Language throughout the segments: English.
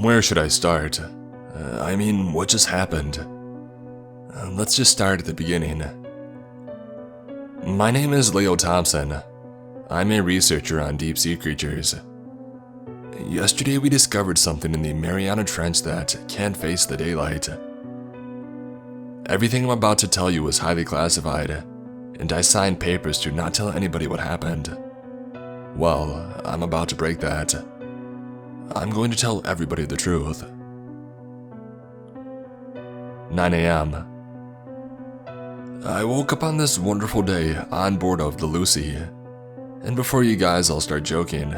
Where should I start? What just happened? Let's just start at the beginning. My name is Leo Thompson. I'm a researcher on deep-sea creatures. Yesterday we discovered something in the Mariana Trench that can't face the daylight. Everything I'm about to tell you is highly classified, and I signed papers to not tell anybody what happened. Well, I'm about to break that. I'm going to tell everybody the truth. 9 a.m. I woke up on this wonderful day on board of the Lucy. And before you guys all start joking,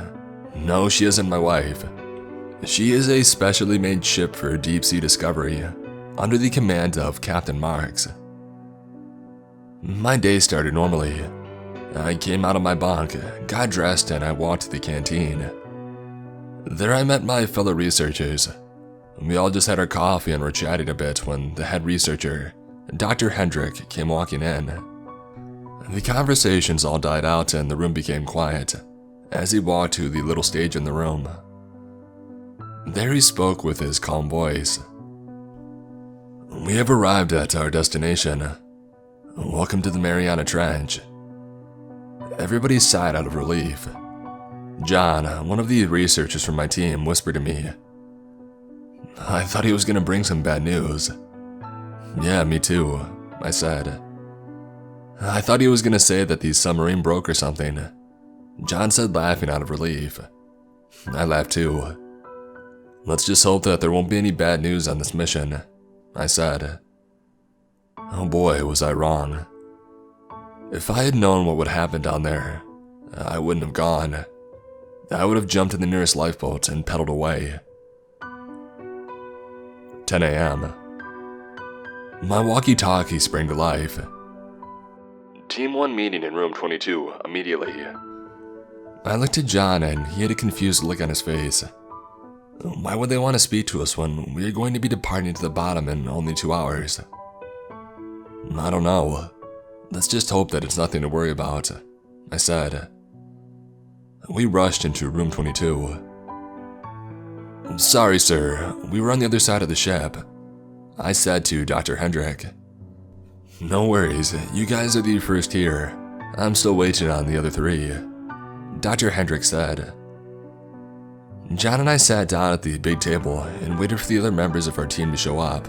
no, she isn't my wife. She is a specially made ship for deep-sea discovery, under the command of Captain Marks. My day started normally. I came out of my bunk, got dressed, and I walked to the canteen. There I met my fellow researchers. We all just had our coffee and were chatting a bit when the head researcher, Dr. Hendrick, came walking in. The conversations all died out and the room became quiet as he walked to the little stage in the room. There he spoke with his calm voice. We have arrived at our destination. Welcome to the Mariana Trench. Everybody sighed out of relief. John, one of the researchers from my team, whispered to me. I thought he was going to bring some bad news. Yeah, me too, I said. I thought he was going to say that the submarine broke or something. John said, laughing out of relief. I laughed too. Let's just hope that there won't be any bad news on this mission, I said. Oh boy, was I wrong. If I had known what would happen down there, I wouldn't have gone. I would have jumped in the nearest lifeboat and pedaled away. 10 a.m. My walkie-talkie sprang to life. Team 1 meeting in room 22, immediately. I looked at John and he had a confused look on his face. Why would they want to speak to us when we are going to be departing to the bottom in only 2 hours? I don't know. Let's just hope that it's nothing to worry about, I said. We rushed into room 22. Sorry, sir, we were on the other side of the ship, I said to Dr. Hendrick. No worries, you guys are the first here. I'm still waiting on the other 3, Dr. Hendrick said. John and I sat down at the big table and waited for the other members of our team to show up.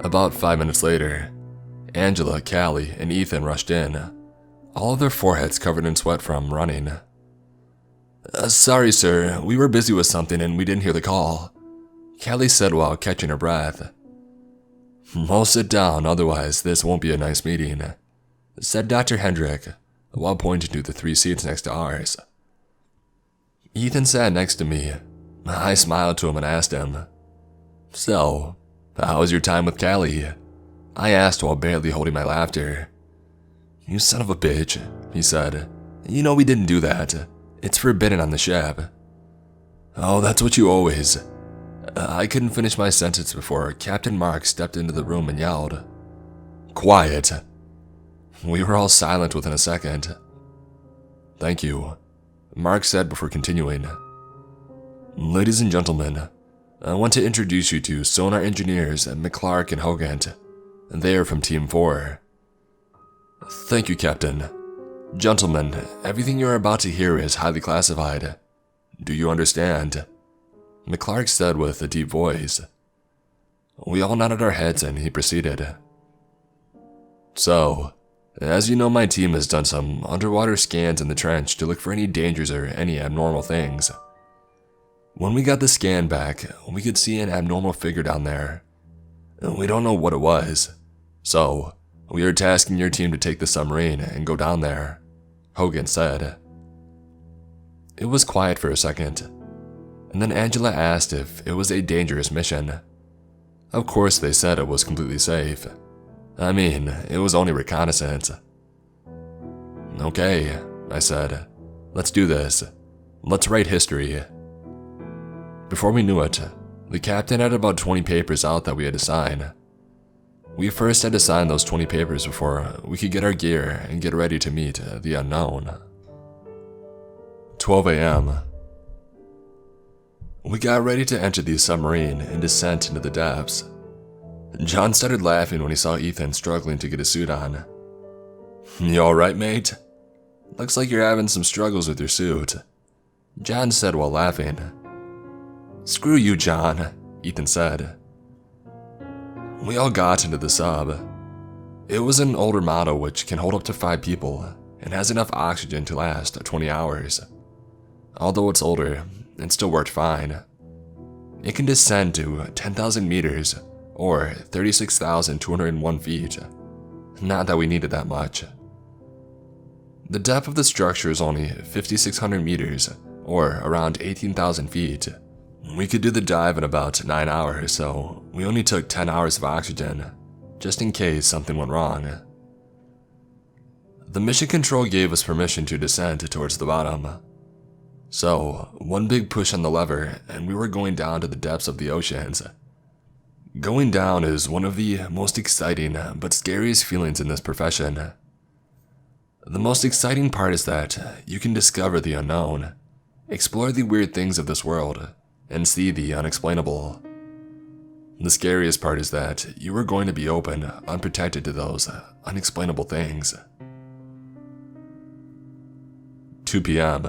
About 5 minutes later, Angela, Callie, and Ethan rushed in, all of their foreheads covered in sweat from running. Sorry, sir, we were busy with something and we didn't hear the call, Callie said while catching her breath. Well, sit down, otherwise this won't be a nice meeting, said Dr. Hendrick while pointing to the 3 seats next to ours. Ethan sat next to me. I smiled to him and asked him, So, how was your time with Callie? I asked while barely holding my laughter. You son of a bitch, he said. You know we didn't do that. It's forbidden on the ship. Oh, that's what you always... I couldn't finish my sentence before Captain Mark stepped into the room and yelled, Quiet! We were all silent within a second. Thank you, Mark said before continuing. Ladies and gentlemen, I want to introduce you to sonar engineers McClark and Hogant. They are from Team 4. Thank you, Captain. Gentlemen, everything you are about to hear is highly classified. Do you understand? McClark said with a deep voice. We all nodded our heads and he proceeded. So, as you know, my team has done some underwater scans in the trench to look for any dangers or any abnormal things. When we got the scan back, we could see an abnormal figure down there. We don't know what it was, so we are tasking your team to take the submarine and go down there, Hogan said. It was quiet for a second, and then Angela asked if it was a dangerous mission. Of course they said it was completely safe. It was only reconnaissance. Okay, I said. Let's do this. Let's write history. Before we knew it, the captain had about 20 papers out that we had to sign. We first had to sign those 20 papers before we could get our gear and get ready to meet the unknown. 12 a.m. We got ready to enter the submarine and descent into the depths. John started laughing when he saw Ethan struggling to get his suit on. "You alright, mate? Looks like you're having some struggles with your suit," John said while laughing. "Screw you, John," Ethan said. We all got into the sub. It was an older model which can hold up to 5 people and has enough oxygen to last 20 hours. Although it's older, it still worked fine. It can descend to 10,000 meters or 36,201 feet. Not that we needed that much. The depth of the structure is only 5,600 meters or around 18,000 feet. We could do the dive in about 9 hours, so we only took 10 hours of oxygen, just in case something went wrong. The mission control gave us permission to descend towards the bottom. So, one big push on the lever, and we were going down to the depths of the oceans. Going down is one of the most exciting but scariest feelings in this profession. The most exciting part is that you can discover the unknown, explore the weird things of this world, and see the unexplainable. The scariest part is that you are going to be open, unprotected to those unexplainable things. 2 p.m.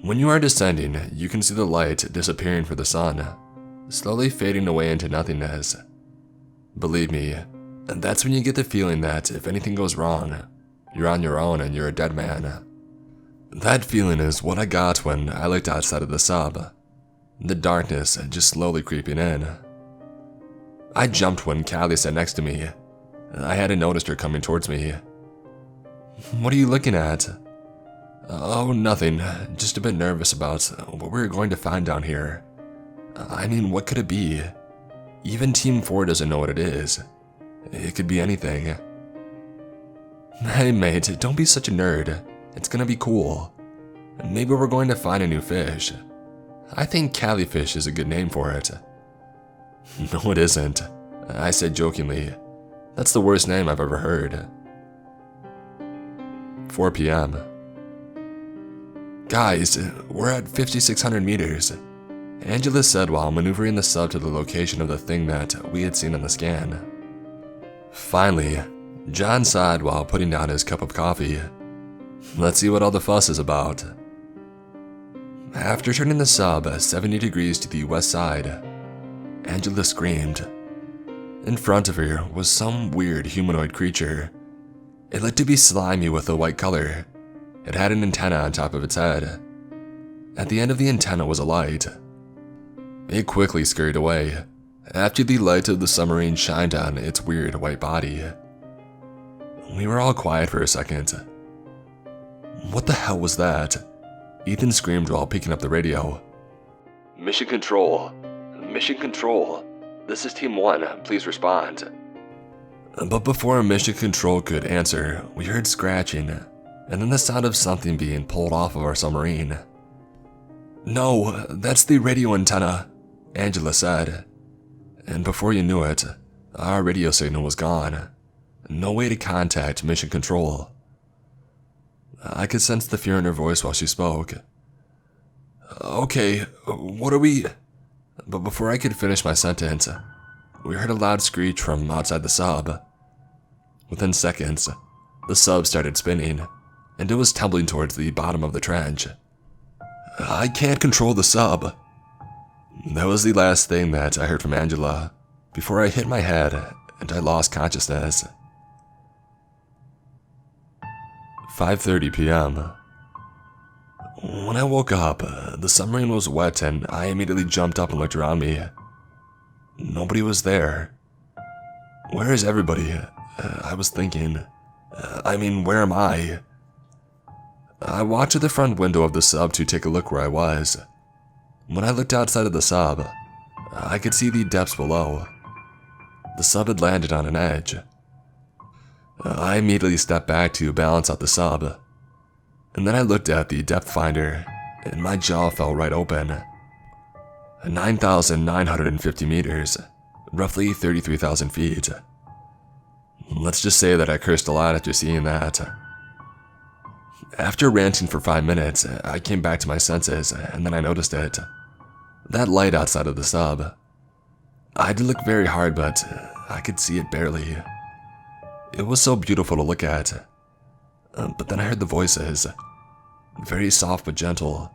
When you are descending, you can see the light disappearing for the sun, slowly fading away into nothingness. Believe me, that's when you get the feeling that if anything goes wrong, you're on your own and you're a dead man. That feeling is what I got when I looked outside of the sub, the darkness just slowly creeping in. I jumped when Callie sat next to me. I hadn't noticed her coming towards me. "What are you looking at?" "Oh, nothing. Just a bit nervous about what we're going to find down here. I mean, what could it be? Even Team 4 doesn't know what it is. It could be anything." "Hey mate, don't be such a nerd. It's gonna be cool. Maybe we're going to find a new fish. I think Callyfish is a good name for it." "No, it isn't," I said jokingly. "That's the worst name I've ever heard." 4 p.m. "Guys, we're at 5,600 meters, Angela said while maneuvering the sub to the location of the thing that we had seen on the scan. Finally, John sighed while putting down his cup of coffee. "Let's see what all the fuss is about." After turning the sub 70 degrees to the west side, Angela screamed. In front of her was some weird humanoid creature. It looked to be slimy with a white color. It had an antenna on top of its head. At the end of the antenna was a light. It quickly scurried away after the light of the submarine shined on its weird white body. We were all quiet for a second. "What the hell was that?" Ethan screamed while picking up the radio. "Mission Control. Mission Control. This is Team 1. Please respond." But before Mission Control could answer, we heard scratching, and then the sound of something being pulled off of our submarine. "No, that's the radio antenna," Angela said. And before you knew it, our radio signal was gone. No way to contact Mission Control. I could sense the fear in her voice while she spoke. "Okay, what are we..." But before I could finish my sentence, we heard a loud screech from outside the sub. Within seconds, the sub started spinning, and it was tumbling towards the bottom of the trench. "I can't control the sub." That was the last thing that I heard from Angela before I hit my head and I lost consciousness. 5:30 p.m. When I woke up, the submarine was wet and I immediately jumped up and looked around me. Nobody was there. Where is everybody? I was thinking. Where am I? I walked to the front window of the sub to take a look where I was. When I looked outside of the sub, I could see the depths below. The sub had landed on an edge. I immediately stepped back to balance out the sub, and then I looked at the depth finder, and my jaw fell right open. 9,950 meters, roughly 33,000 feet. Let's just say that I cursed a lot after seeing that. After ranting for 5 minutes, I came back to my senses, and then I noticed it. That light outside of the sub. I had to look very hard, but I could see it barely. It was so beautiful to look at. But then I heard the voices. Very soft but gentle,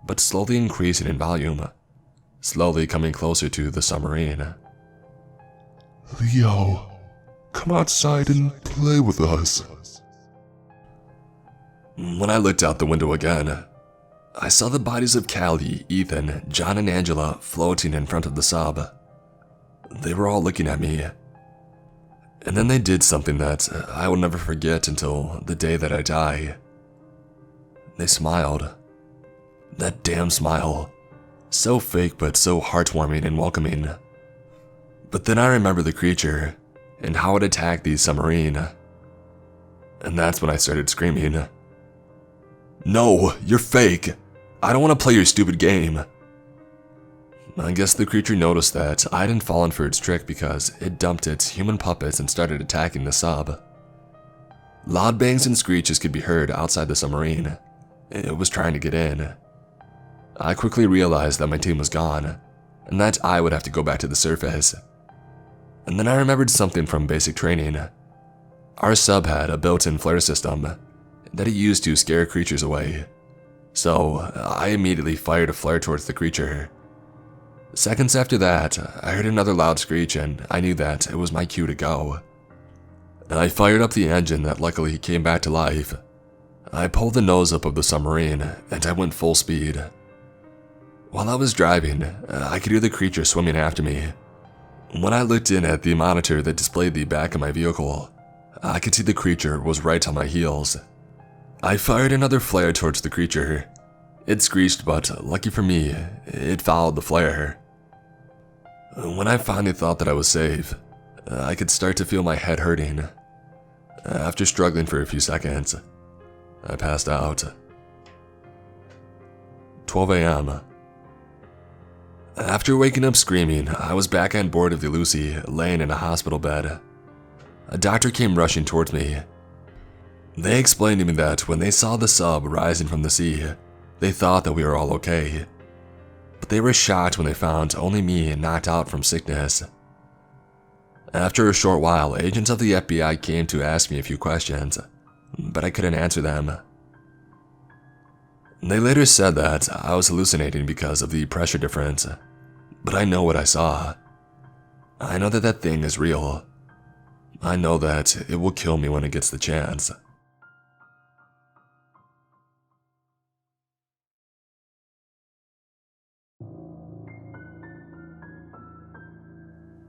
but slowly increasing in volume. Slowly coming closer to the submarine. Leo, come outside and play with us. When I looked out the window again, I saw the bodies of Callie, Ethan, John, and Angela floating in front of the sub. They were all looking at me. And then they did something that I will never forget until the day that I die. They smiled. That damn smile. So fake but so heartwarming and welcoming. But then I remember the creature and how it attacked the submarine. And that's when I started screaming. No, you're fake. I don't want to play your stupid game. I guess the creature noticed that I hadn't fallen for its trick because it dumped its human puppets and started attacking the sub. Loud bangs and screeches could be heard outside the submarine. It was trying to get in. I quickly realized that my team was gone, and that I would have to go back to the surface. And then I remembered something from basic training. Our sub had a built-in flare system that it used to scare creatures away. So I immediately fired a flare towards the creature. Seconds after that, I heard another loud screech and I knew that it was my cue to go. I fired up the engine that luckily came back to life. I pulled the nose up of the submarine and I went full speed. While I was driving, I could hear the creature swimming after me. When I looked in at the monitor that displayed the back of my vehicle, I could see the creature was right on my heels. I fired another flare towards the creature. It screeched, but lucky for me, it followed the flare. When I finally thought that I was safe, I could start to feel my head hurting. After struggling for a few seconds, I passed out. 12 a.m. After waking up screaming, I was back on board of the Lucy, laying in a hospital bed. A doctor came rushing towards me. They explained to me that when they saw the sub rising from the sea, they thought that we were all okay. But they were shocked when they found only me knocked out from sickness. After a short while, agents of the FBI came to ask me a few questions, but I couldn't answer them. They later said that I was hallucinating because of the pressure difference, but I know what I saw. I know that that thing is real. I know that it will kill me when it gets the chance.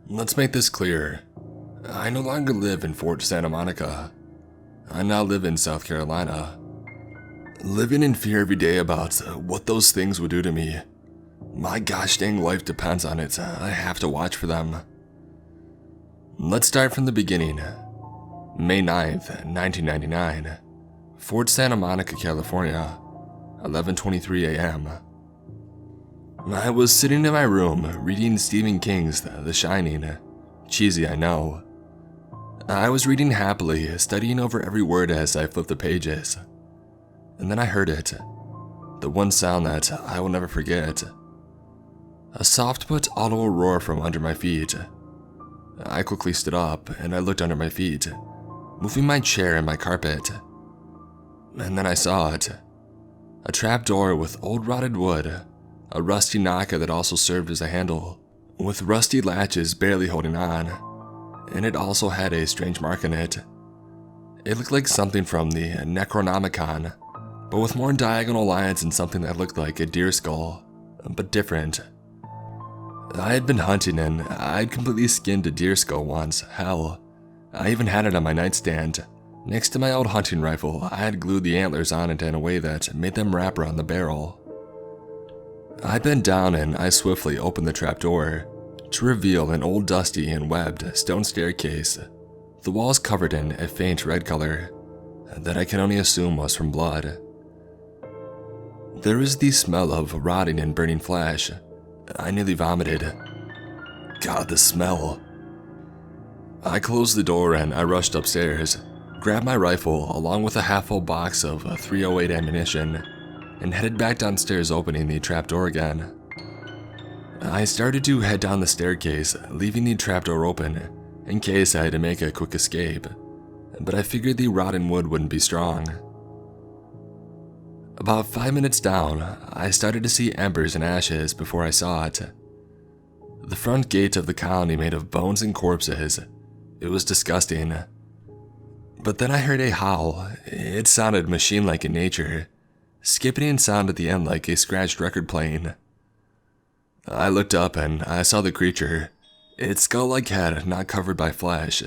Let's make this clear. I no longer live in Fort Santa Monica. I now live in South Carolina. Living in fear every day about what those things would do to me. My gosh dang life depends on it. I have to watch for them. Let's start from the beginning. May 9th, 1999. Fort Santa Monica, California. 11:23 a.m. I was sitting in my room reading Stephen King's The Shining. Cheesy, I know. I was reading happily, studying over every word as I flipped the pages. And then I heard it. The one sound that I will never forget. A soft but audible roar from under my feet. I quickly stood up and I looked under my feet, moving my chair and my carpet. And then I saw it. A trapdoor with old rotted wood. A rusty knocker that also served as a handle, with rusty latches barely holding on, and it also had a strange mark in it. It looked like something from the Necronomicon, but with more diagonal lines and something that looked like a deer skull, but different. I had been hunting and I had completely skinned a deer skull once. Hell, I even had it on my nightstand. Next to my old hunting rifle, I had glued the antlers on it in a way that made them wrap around the barrel. I bent down and I swiftly opened the trapdoor to reveal an old dusty and webbed stone staircase, the walls covered in a faint red color that I can only assume was from blood. There was the smell of rotting and burning flesh. I nearly vomited. God, the smell. I closed the door and I rushed upstairs, grabbed my rifle along with a half-full box of .308 ammunition, and headed back downstairs, opening the trapdoor again. I started to head down the staircase, leaving the trapdoor open in case I had to make a quick escape, but I figured the rotten wood wouldn't be strong. About 5 minutes down, I started to see embers and ashes before I saw it. The front gate of the colony made of bones and corpses. It was disgusting. But then I heard a howl. It sounded machine-like in nature, skipping in sound at the end like a scratched record playing. I looked up and I saw the creature. Its skull-like head not covered by flesh.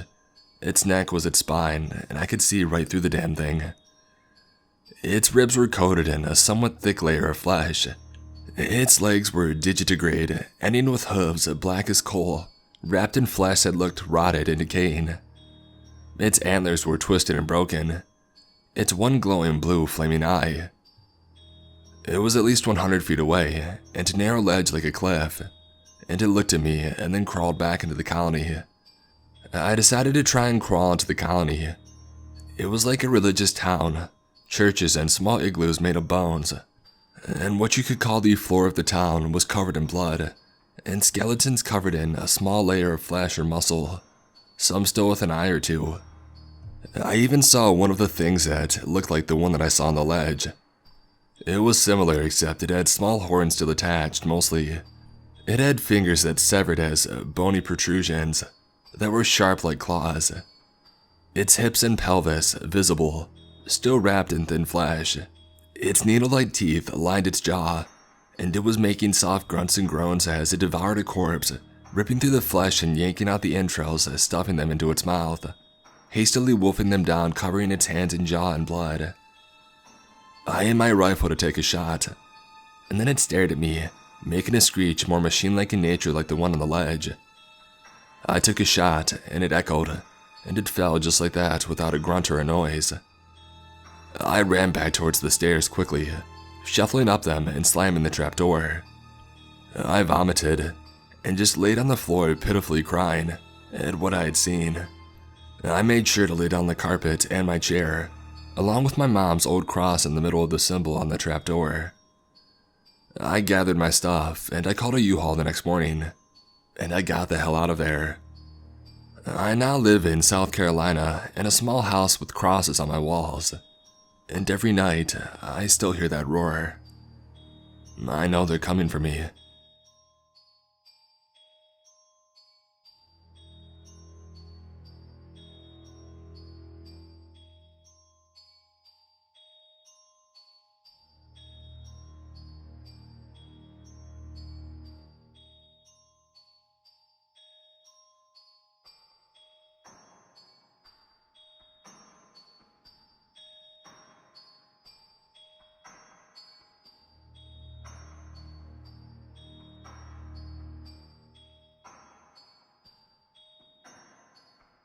Its neck was its spine, and I could see right through the damn thing. Its ribs were coated in a somewhat thick layer of flesh. Its legs were digitigrade, ending with hooves black as coal, wrapped in flesh that looked rotted and decaying. Its antlers were twisted and broken. Its one glowing blue flaming eye. It was at least 100 feet away, and a narrow ledge like a cliff, and it looked at me and then crawled back into the colony. I decided to try and crawl into the colony. It was like a religious town, churches and small igloos made of bones, and what you could call the floor of the town was covered in blood, and skeletons covered in a small layer of flesh or muscle, some still with an eye or two. I even saw one of the things that looked like the one that I saw on the ledge. It was similar, except it had small horns still attached, mostly. It had fingers that severed as bony protrusions that were sharp like claws. Its hips and pelvis visible, still wrapped in thin flesh. Its needle-like teeth lined its jaw, and it was making soft grunts and groans as it devoured a corpse, ripping through the flesh and yanking out the entrails, stuffing them into its mouth, hastily wolfing them down, covering its hands and jaw in blood. I aimed my rifle to take a shot, and then it stared at me, making a screech more machine-like in nature like the one on the ledge. I took a shot, and it echoed, and it fell just like that without a grunt or a noise. I ran back towards the stairs quickly, shuffling up them and slamming the trapdoor. I vomited, and just laid on the floor pitifully crying at what I had seen. I made sure to lay down the carpet and my chair, along with my mom's old cross in the middle of the symbol on the trapdoor. I gathered my stuff, and I called a U-Haul the next morning, and I got the hell out of there. I now live in South Carolina in a small house with crosses on my walls, and every night I still hear that roar. I know they're coming for me.